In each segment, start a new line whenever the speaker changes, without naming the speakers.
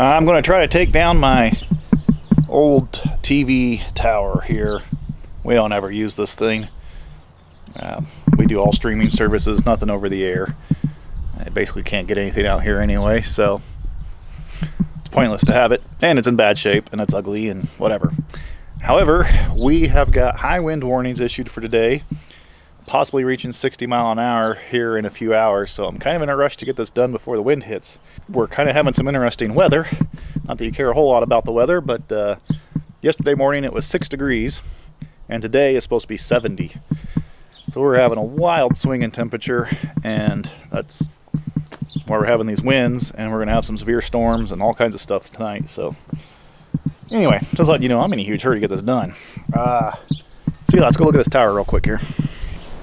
I'm going to try to take down my old TV tower here. We don't ever use this thing. We do all streaming services, nothing over the air. I basically can't get anything out here anyway, so it's pointless to have it. And it's in bad shape, and it's ugly, and whatever. However, we have got high wind warnings issued for today, possibly reaching 60 mile an hour here in a few hours, so I'm kind of in a rush to get this done before the wind hits. We're kind of having some interesting weather. Not that you care a whole lot about the weather, but yesterday morning it was 6 degrees, and today is supposed to be 70. So we're having a wild swing in temperature, and that's why we're having these winds, and we're going to have some severe storms and all kinds of stuff tonight. So anyway, just letting you know, I'm in a huge hurry to get this done. So yeah, let's go look at this tower real quick here.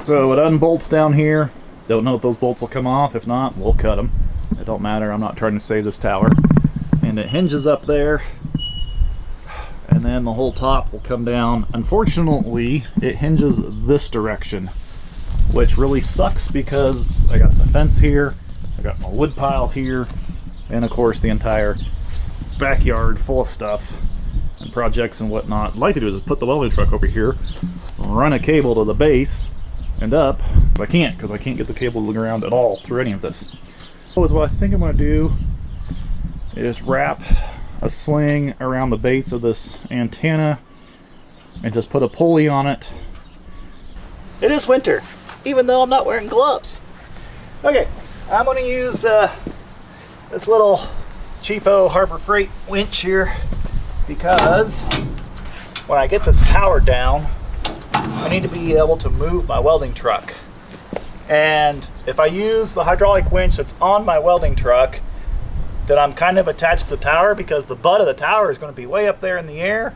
So it unbolts down here. Don't know if those bolts will come off. If not, we'll cut them. It don't matter. I'm not trying to save this tower. And it hinges up there, and then the whole top will come down. Unfortunately, it hinges this direction, which really sucks because I got the fence here, I got my wood pile here, and of course the entire backyard full of stuff and projects and whatnot. What I'd like to do is just put the welding truck over here, run a cable to the base and up, but I can't because I can't get the cable to the ground at all through any of this. So what I think I'm going to do is wrap a sling around the base of this antenna and just put a pulley on it. It is winter, even though I'm not wearing gloves. Okay, I'm going to use this little cheapo Harbor Freight winch here because when I get this tower down, I need to be able to move my welding truck. And if I use the hydraulic winch that's on my welding truck, then I'm kind of attached to the tower because the butt of the tower is going to be way up there in the air,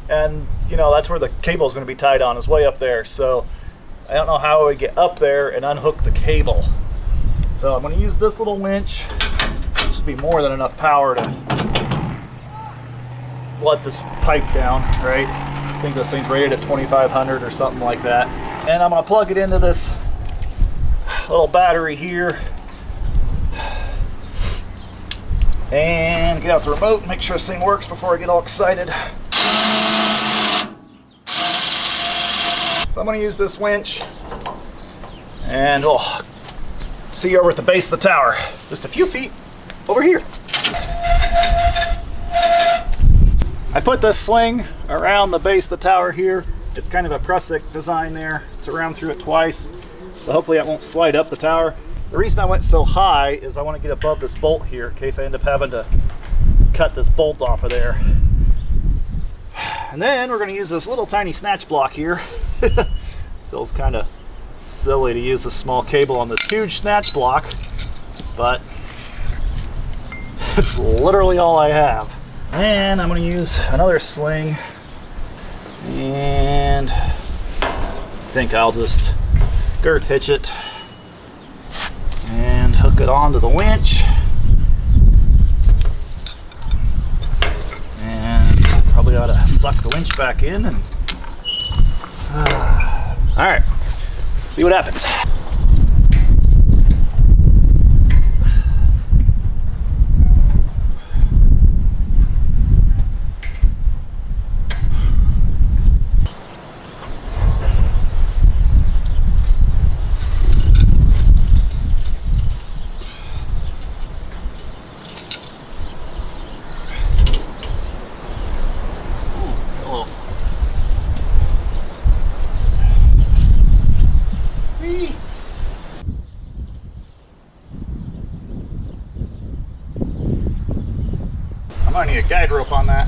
and you know that's where the cable is going to be tied on, is way up there. So I don't know how I would get up there and unhook the cable. So I'm going to use this little winch. It should be more than enough power to let this pipe down, right? I think this thing's rated at 2,500 or something like that. And I'm going to plug it into this little battery here. And get out the remote and make sure this thing works before I get all excited. So I'm going to use this winch, and we'll see you over at the base of the tower, just a few feet over here. I put this sling around the base of the tower here. It's kind of a prusik design there. It's around through it twice, so hopefully it won't slide up the tower. The reason I went so high is I want to get above this bolt here in case I end up having to cut this bolt off of there. And then we're going to use this little tiny snatch block here. Feels kind of silly to use this small cable on this huge snatch block, but it's literally all I have. And I'm going to use another sling, and I think I'll just girth hitch it and hook it onto the winch, and probably ought to suck the winch back in and all right, see what happens. I might need a guide rope on that.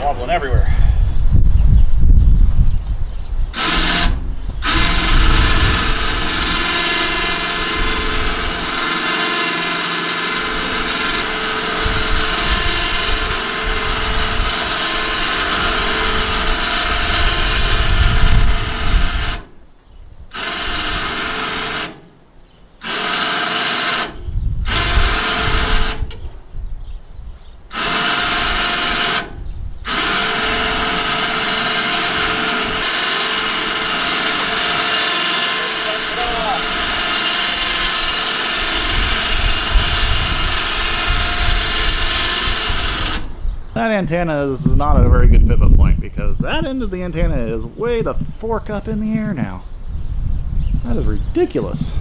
Wobbling everywhere. that antenna is not a very good pivot point because that end of the antenna is way the fork up in the air now. That is ridiculous.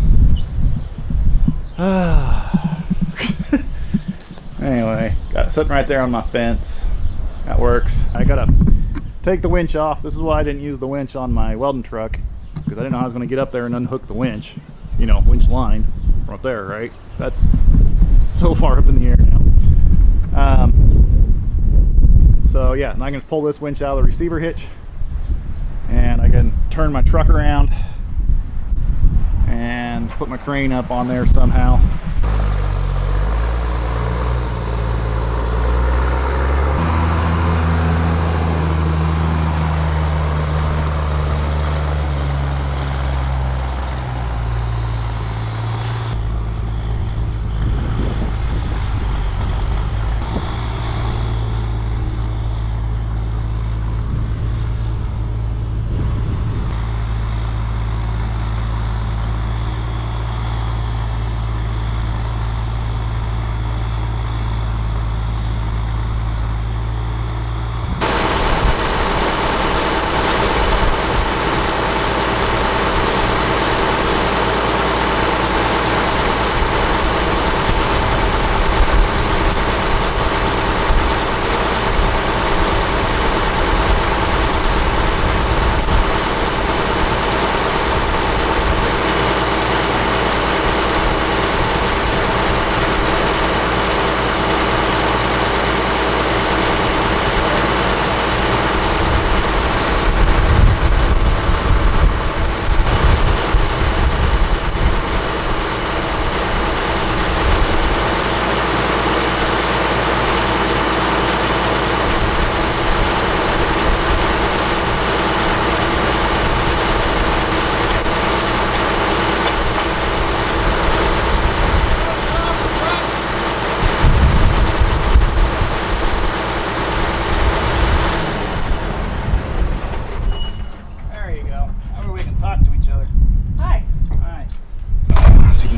Anyway, got it sitting right there on my fence. That works. I gotta take the winch off. This is why I didn't use the winch on my welding truck, because I didn't know how I was going to get up there and unhook the winch. You know, winch line from up there, right? That's so far up in the air now. So yeah, and I can just pull this winch out of the receiver hitch, and I can turn my truck around and put my crane up on there somehow.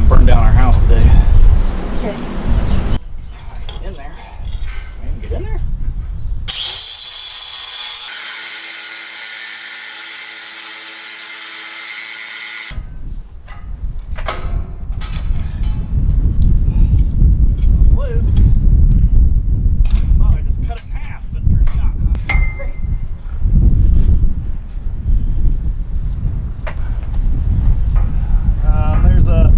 Burn down our house today.
Okay.
Get in there. Can I even get in there? It's loose. Thought I just cut it in half, but apparently not, huh?
Great.
There's a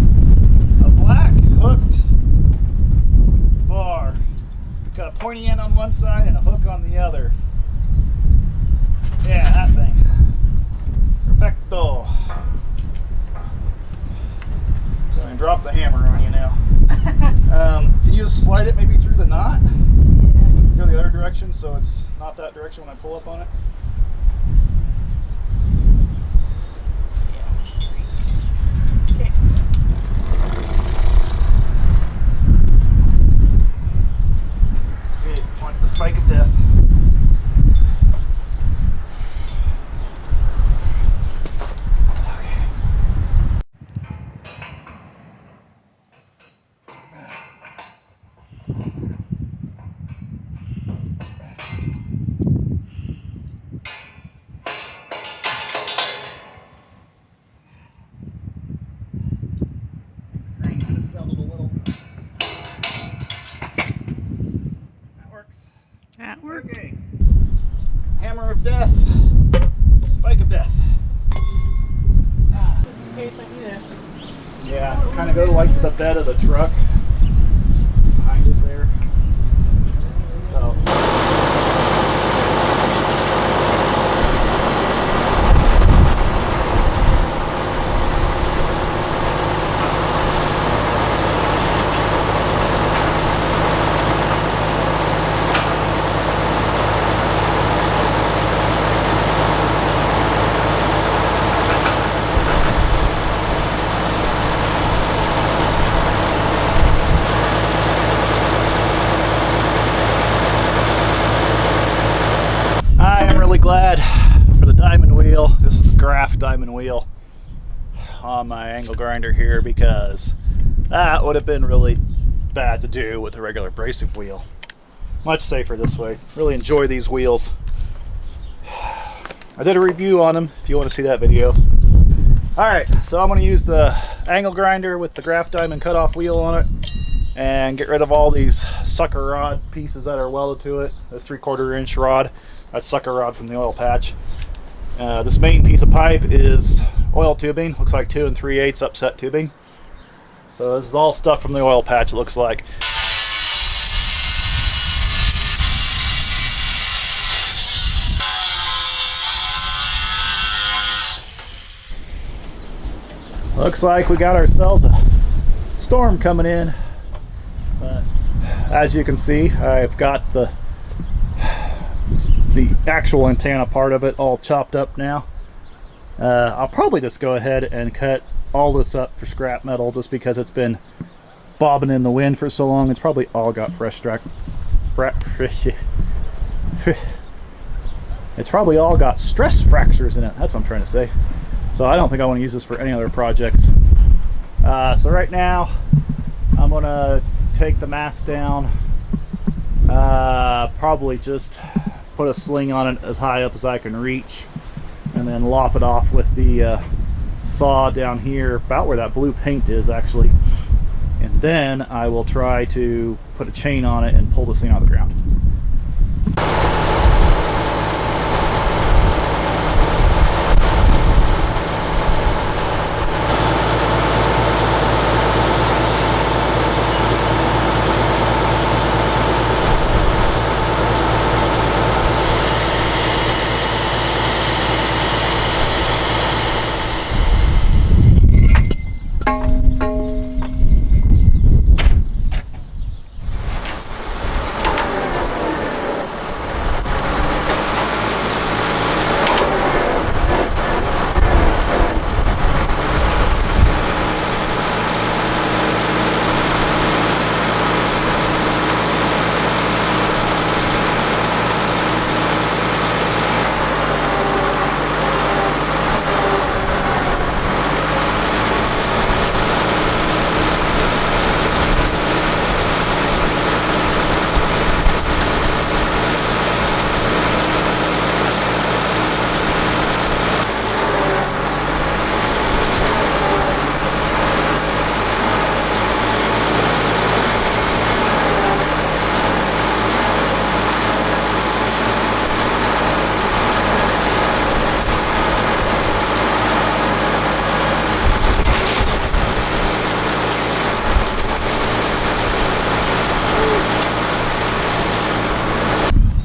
black hooked bar. Got a pointy end on one side and a hook on the other. Yeah, that thing. Perfecto. So I can drop the hammer on you now. Can you just slide it maybe through the knot?
Yeah.
Go the other direction so it's not that direction when I pull up on it.
Okay.
It wants the spike of death. Settled a little. That works.
That worked.
Okay. Hammer of death. Spike of death.
In case I need it.
Yeah, kind of go like to the bed of the truck. Behind it there. So. Glad for the diamond wheel. This is the Graff diamond wheel on my angle grinder here, because that would have been really bad to do with a regular abrasive wheel. Much safer this way. Really enjoy these wheels. I did a review on them if you want to see that video. Alright, so I'm going to use the angle grinder with the Graff diamond cutoff wheel on it and get rid of all these sucker rod pieces that are welded to it. This 3/4 inch rod, that's sucker rod from the oil patch. This main piece of pipe is oil tubing, looks like 2 3/8 upset tubing. So this is all stuff from the oil patch, it looks like. Looks like we got ourselves a storm coming in, but as you can see, I've got the actual antenna part of it all chopped up now. I'll probably just go ahead and cut all this up for scrap metal just because it's been bobbing in the wind for so long. It's probably all got it's probably all got stress fractures in it. That's what I'm trying to say. So I don't think I want to use this for any other projects. So right now I'm gonna take the mast down, probably just put a sling on it as high up as I can reach, and then lop it off with the saw down here about where that blue paint is actually, and then I will try to put a chain on it and pull this thing out of the ground.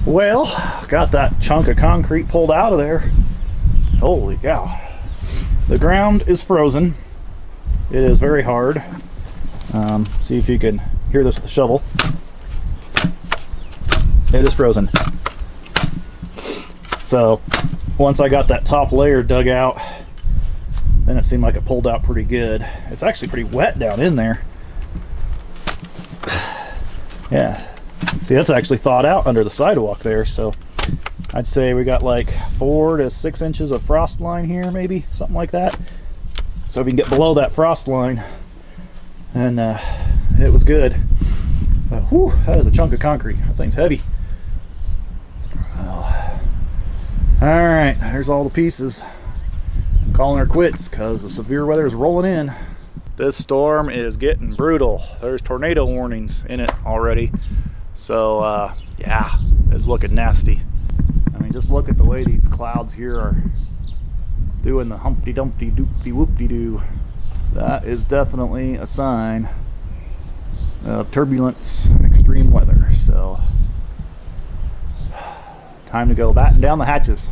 Well, got that chunk of concrete pulled out of there. Holy cow. The ground is frozen. It is very hard. See if you can hear this with the shovel. It is frozen. So once I got that top layer dug out, then it seemed like it pulled out pretty good. It's actually pretty wet down in there. Yeah. See, that's actually thawed out under the sidewalk there, so I'd say we got like 4 to 6 inches of frost line here, maybe, something like that. So if you can get below that frost line, and it was good. Whew, that is a chunk of concrete. That thing's heavy. Well, all right, there's all the pieces. I'm calling her quits because the severe weather is rolling in. This storm is getting brutal. There's tornado warnings in it already. So yeah, it's looking nasty. I mean, just look at the way these clouds here are doing the Humpty Dumpty Doopty Whoopty Doo. That is definitely a sign of turbulence and extreme weather. So time to go batten down the hatches.